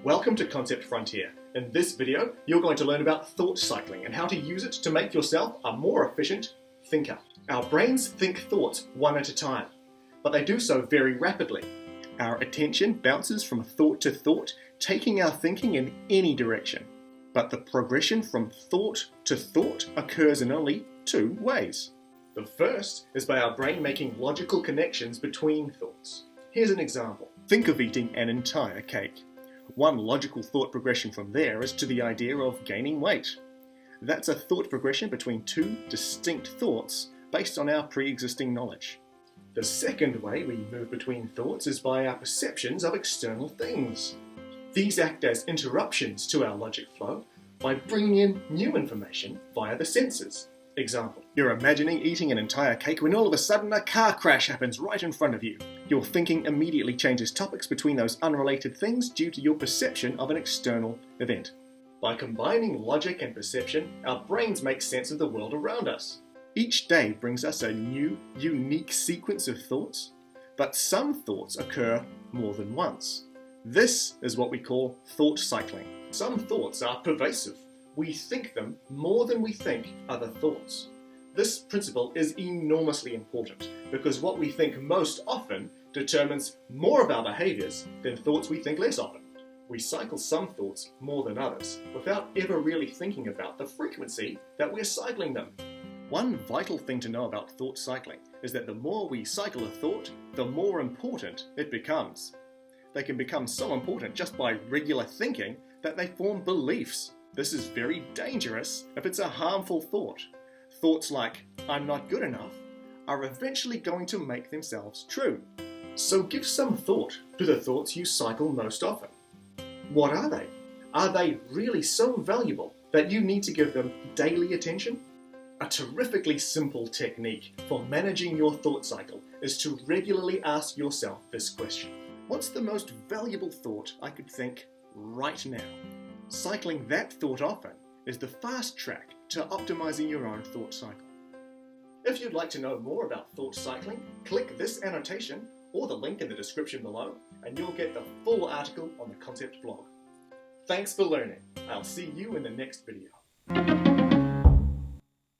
Welcome to Concept Frontier. In this video, you're going to learn about thought cycling and how to use it to make yourself a more efficient thinker. Our brains think thoughts one at a time, but they do so very rapidly. Our attention bounces from thought to thought, taking our thinking in any direction. But the progression from thought to thought occurs in only two ways. The first is by our brain making logical connections between thoughts. Here's an example. Think of eating an entire cake. One logical thought progression from there is to the idea of gaining weight. That's a thought progression between two distinct thoughts based on our pre-existing knowledge. The second way we move between thoughts is by our perceptions of external things. These act as interruptions to our logic flow by bringing in new information via the senses. Example, you're imagining eating an entire cake when all of a sudden a car crash happens right in front of you. Your thinking immediately changes topics between those unrelated things due to your perception of an external event. By combining logic and perception, our brains make sense of the world around us. Each day brings us a new, unique sequence of thoughts, but some thoughts occur more than once. This is what we call thought cycling. Some thoughts are pervasive. We think them more than we think other thoughts. This principle is enormously important because what we think most often determines more of our behaviors than thoughts we think less often. We cycle some thoughts more than others without ever really thinking about the frequency that we're cycling them. One vital thing to know about thought cycling is that the more we cycle a thought, the more important it becomes. They can become so important just by regular thinking that they form beliefs. This is very dangerous if it's a harmful thought. Thoughts like, I'm not good enough, are eventually going to make themselves true. So give some thought to the thoughts you cycle most often. What are they? Are they really so valuable that you need to give them daily attention? A terrifically simple technique for managing your thought cycle is to regularly ask yourself this question. What's the most valuable thought I could think right now? Cycling that thought often is the fast track to optimizing your own thought cycle. If you'd like to know more about thought cycling, click this annotation or the link in the description below and you'll get the full article on the Concept blog. Thanks for learning. I'll see you in the next video.